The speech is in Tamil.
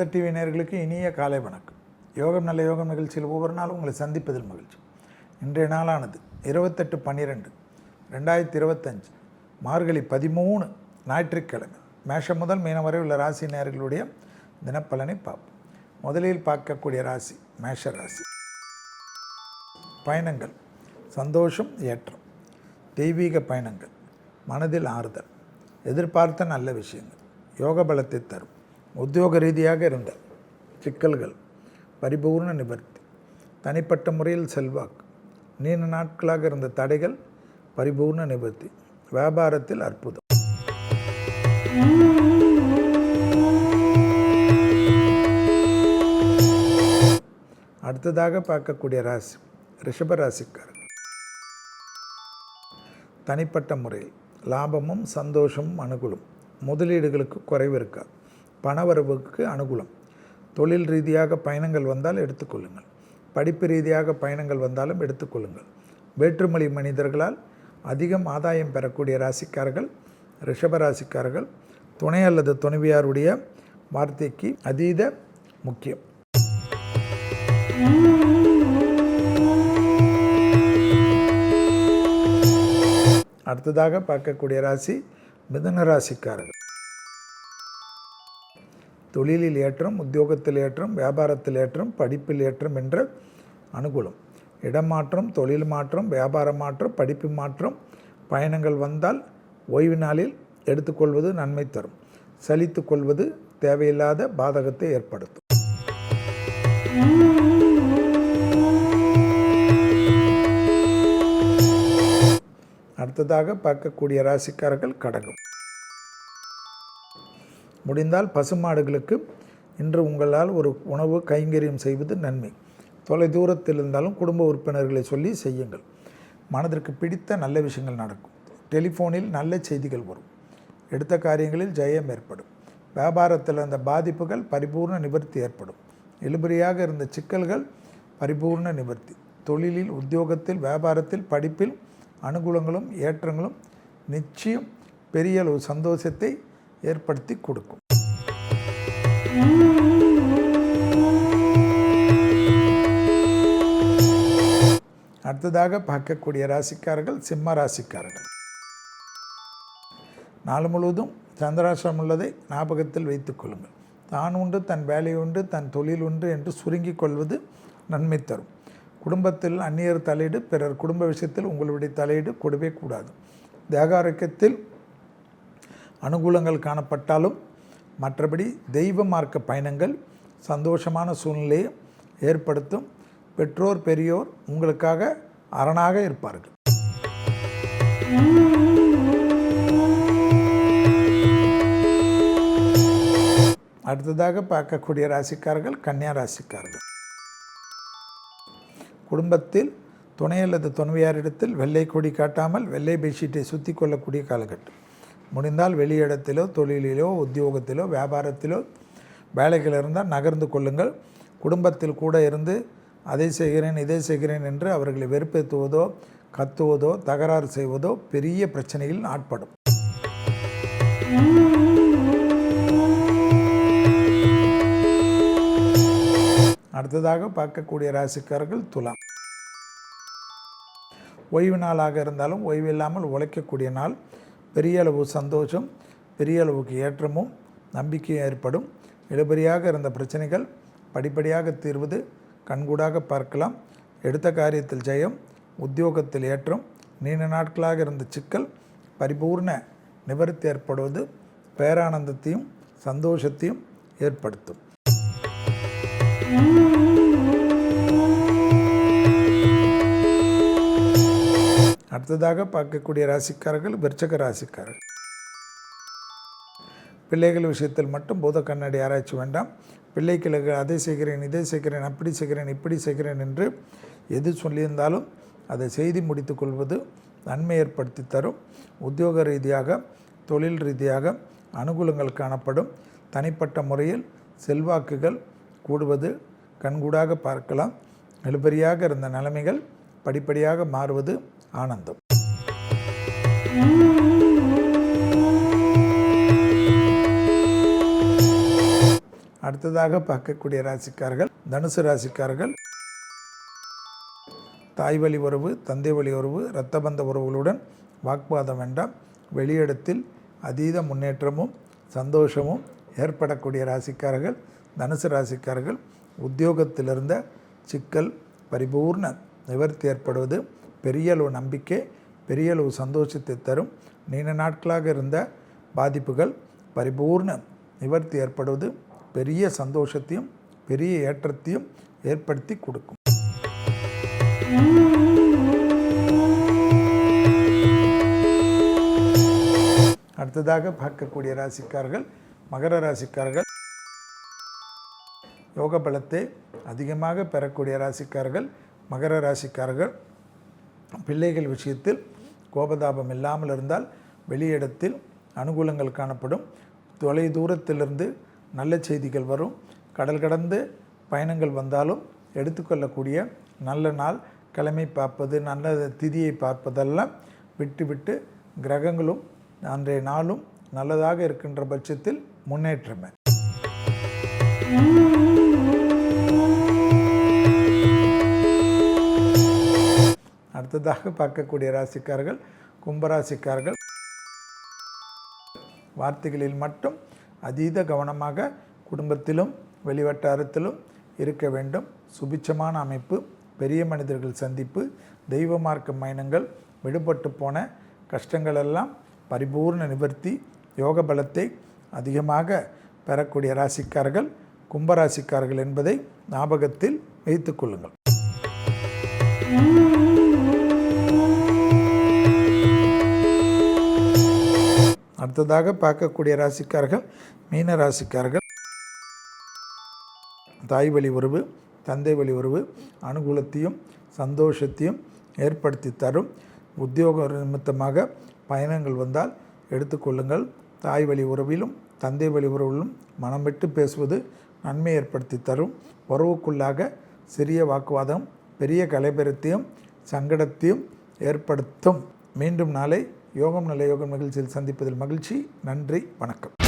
வேத டிவி நேயர்களுக்கு இனிய காலை வணக்கம். யோகம் நல்ல யோகம் நிகழ்ச்சியில் ஒவ்வொரு நாளும் உங்களை சந்திப்பதில் மகிழ்ச்சி. இன்றைய நாளானது 28/12/2025 மார்கழி 13 ஞாயிற்றுக்கிழமை. மேஷம் முதல் மீனம் வரை உள்ள ராசி நேயர்களுடைய தினப்பலனை பார்ப்போம். முதலில் பார்க்கக்கூடிய ராசி மேஷ ராசி. பயணங்கள் சந்தோஷம், ஏற்றம், தெய்வீக பயணங்கள், மனதில் ஆறுதல், எதிர்பார்த்த நல்ல விஷயங்கள், யோக பலத்தை தரும். உத்தியோக ரீதியாக இருந்த சிக்கல்கள் பரிபூர்ண நிவர்த்தி. தனிப்பட்ட முறையில் செல்வாக்கு. நீண்ட நாட்களாக இருந்த தடைகள் பரிபூர்ண நிவர்த்தி. வியாபாரத்தில் அற்புதம். அடுத்ததாக பார்க்கக்கூடிய ராசி ரிஷப ராசிக்காரர். தனிப்பட்ட முறையில் லாபமும் சந்தோஷமும் அனுகூலம். முதலீடுகளுக்கு குறைவு இருக்காது. பணவரவுக்கு அனுகூலம். தொழில் ரீதியாக பயணங்கள் வந்தால் எடுத்துக்கொள்ளுங்கள். படிப்பு ரீதியாக பயணங்கள் வந்தாலும் எடுத்துக்கொள்ளுங்கள். வேற்றுமொழி மனிதர்களால் அதிகம் ஆதாயம் பெறக்கூடிய ராசிக்காரர்கள் ரிஷப ராசிக்காரர்கள். துணை அல்லது துணைவியாருடைய வார்த்தைக்கு அதீத முக்கியம். அடுத்ததாக பார்க்கக்கூடிய ராசி மிதுன ராசிக்காரர்கள். தொழிலில் ஏற்றம், உத்தியோகத்தில் ஏற்றம், வியாபாரத்தில் ஏற்றம், படிப்பில் ஏற்றம் என்ற அனுகூலம். இடமாற்றம், தொழில் மாற்றம், வியாபார மாற்றம், படிப்பு மாற்றம், பயணங்கள் வந்தால் ஓய்வு நாளில் எடுத்துக்கொள்வது நன்மை தரும். சலித்து கொள்வது தேவையில்லாத பாதகத்தை ஏற்படுத்தும். அடுத்ததாக பார்க்கக்கூடிய ராசிக்காரர்கள் கடகம். முடிந்தால் பசுமாடுகளுக்கு இன்று உங்களால் ஒரு உணவு கைங்கரியம் செய்வது நன்மை. தொலை தூரத்தில் இருந்தாலும் குடும்ப உறுப்பினர்களை சொல்லி செய்யுங்கள். மனதிற்கு பிடித்த நல்ல விஷயங்கள் நடக்கும். டெலிஃபோனில் நல்ல செய்திகள் வரும். எடுத்த காரியங்களில் ஜெயம் ஏற்படும். வியாபாரத்தில் அந்த பாதிப்புகள் பரிபூர்ண நிவர்த்தி ஏற்படும். இழுபறியாக இருந்த சிக்கல்கள் பரிபூர்ண நிவர்த்தி. தொழிலில், உத்தியோகத்தில், வியாபாரத்தில், படிப்பில் அனுகூலங்களும் ஏற்றங்களும் நிச்சயம் பெரிய அளவு சந்தோஷத்தை ஏற்படுத்தி கொடுக்கும். அடுத்ததாக பார்க்கக்கூடிய ராசிக்காரர்கள் சிம்ம ராசிக்காரர்கள். நாள் முழுவதும் சந்திராசிரமம் உள்ளதை ஞாபகத்தில் வைத்துக் கொள்ளுங்கள். தான் உண்டு, தன் வேலை உண்டு, தன் தொழில் உண்டு என்று சுருங்கிக் கொள்வது நன்மை தரும். குடும்பத்தில் அந்நியர் தலையீடு, பிறர் குடும்ப விஷயத்தில் உங்களுடைய தலையீடு கூடவே கூடாது. தேக ஆரோக்கியத்தில் அனுகூலங்கள் காணப்பட்டாலும் மற்றபடி தெய்வ மார்க்க பயணங்கள் சந்தோஷமான சூழ்நிலையை ஏற்படுத்தும். பெற்றோர் பெரியோர் உங்களுக்காக அரணாக இருப்பார்கள். அடுத்ததாக பார்க்கக்கூடிய ராசிக்காரர்கள் கன்னியா ராசிக்காரர்கள். குடும்பத்தில் துணை அல்லது துணைவியாரிடத்தில் வெள்ளை கொடி காட்டாமல் வெள்ளை பெட்ஷீட்டை சுற்றி கொள்ளக்கூடிய காலகட்டம். முடிந்தால் வெளியிடத்திலோ, தொழிலிலோ, உத்தியோகத்திலோ, வியாபாரத்திலோ வேலைகள் இருந்தால் நகர்ந்து கொள்ளுங்கள். குடும்பத்தில் கூட இருந்து அதை செய்கிறேன் இதை செய்கிறேன் என்று அவர்களை வெறுப்பேற்றுவதோ, கத்துவதோ, தகராறு செய்வதோ பெரிய பிரச்சனையில் ஆட்படும். அடுத்ததாக பார்க்கக்கூடிய ராசிக்காரர்கள் துலாம். ஓய்வு நாளாக இருந்தாலும் ஓய்வு இல்லாமல் உழைக்கக்கூடிய நாள். பெரிய அளவு சந்தோஷம், பெரிய அளவுக்கு ஏற்றமும் நம்பிக்கையும் ஏற்படும். இழுபறியாக இருந்த பிரச்சனைகள் படிப்படியாக தீர்வது கண்கூடாக பார்க்கலாம். எடுத்த காரியத்தில் ஜெயம், உத்தியோகத்தில் ஏற்றம், நீண்ட நாட்களாக இருந்த சிக்கல் பரிபூர்ண நிவர்த்தி ஏற்படுவது பேரானந்தத்தையும் சந்தோஷத்தையும் ஏற்படுத்தும். அடுத்ததாக பார்க்கக்கூடிய ராசிக்காரர்கள் விருச்சிக ராசிக்காரர்கள். பிள்ளைகள் விஷயத்தில் மட்டும் பூத கண்ணாடி ஆராய்ச்சி வேண்டாம். பிள்ளைகளுக்கு அதை செய்கிறேன் இதை செய்கிறேன் அப்படி செய்கிறேன் இப்படி செய்கிறேன் என்று எது சொல்லியிருந்தாலும் அதை செய்து முடித்து கொள்வது நன்மை ஏற்படுத்தி தரும். உத்தியோக ரீதியாக, தொழில் ரீதியாக அனுகூலங்கள் காணப்படும். தனிப்பட்ட முறையில் செல்வாக்குகள் கூடுவது கண்கூடாக பார்க்கலாம். இழுபறியாக இருந்த நிலைமைகள் படிப்படியாக மாறுவது ஆனந்தம். அடுத்ததாக பார்க்கக்கூடிய ராசிக்காரர்கள் தனுசு ராசிக்காரர்கள். தாய் வழி உறவு, தந்தை வழி உறவு, இரத்த பந்த உறவுகளுடன் வாக்குவாதம் வேண்டாம். வெளியிடத்தில் அதீத முன்னேற்றமும் சந்தோஷமும் ஏற்படக்கூடிய ராசிக்காரர்கள் தனுசு ராசிக்காரர்கள். உத்தியோகத்திலிருந்த சிக்கல் பரிபூர்ண நிவர்த்தி ஏற்படுவது பெரிய அளவு நம்பிக்கை, பெரிய அளவு சந்தோஷத்தை தரும். நீண்ட நாட்களாக இருந்த பாதிப்புகள் பரிபூர்ண நிவர்த்தி ஏற்படுவது பெரிய சந்தோஷத்தையும் பெரிய ஏற்றத்தையும் ஏற்படுத்தி கொடுக்கும். அடுத்ததாக பார்க்கக்கூடிய ராசிக்காரர்கள் மகர ராசிக்காரர்கள். யோக பலத்தை அதிகமாக பெறக்கூடிய ராசிக்காரர்கள் மகர ராசிக்காரர்கள். பிள்ளைகள் விஷயத்தில் கோபதாபம் இல்லாமல் இருந்தால் வெளியிடத்தில் அனுகூலங்கள் காணப்படும். தொலை தூரத்திலிருந்து நல்ல செய்திகள் வரும். கடல் கடந்து பயணங்கள் வந்தாலும் எடுத்துக்கொள்ளக்கூடிய நல்ல நாள், கிழமை பார்ப்பது, நல்ல திதியை பார்ப்பதெல்லாம் விட்டுவிட்டு கிரகங்களும் அன்றைய நாளும் நல்லதாக இருக்கின்ற பட்சத்தில் முன்னேற்றமே. அடுத்ததாக பார்க்கக்கூடிய ராசிக்காரர்கள் கும்பராசிக்காரர்கள். வார்த்தைகளில் மட்டும் அதீத கவனமாக குடும்பத்திலும் வெளிவட்டாரத்திலும் இருக்க வேண்டும். சுபிட்சமான அமைப்பு, பெரிய மனிதர்கள் சந்திப்பு, தெய்வ மார்க்க பயணங்கள், விடுபட்டு போன கஷ்டங்களெல்லாம் பரிபூர்ண நிவர்த்தி, யோக பலத்தை அதிகமாக பெறக்கூடிய ராசிக்காரர்கள் கும்பராசிக்காரர்கள் என்பதை ஞாபகத்தில் வைத்துக் கொள்ளுங்கள். அடுத்ததாக பார்க்கக்கூடிய ராசிக்காரர்கள் மீன ராசிக்காரர்கள். தாய் வழி உறவு, தந்தை வழி உறவு அனுகூலத்தையும் சந்தோஷத்தையும் ஏற்படுத்தி தரும். உத்தியோக நிமித்தமாக பயணங்கள் வந்தால் எடுத்துக்கொள்ளுங்கள். தாய் வழி உறவிலும் தந்தை வழி உறவிலும் மனம் விட்டு பேசுவது நன்மை ஏற்படுத்தி தரும். உறவுக்குள்ளாக சிறிய வாக்குவாதம் பெரிய கலைபெறத்தையும் சங்கடத்தையும் ஏற்படுத்தும். மீண்டும் நாளை யோகம் நல்ல யோகம் நிகழ்ச்சியில் சந்திப்பதில் மகிழ்ச்சி. நன்றி, வணக்கம்.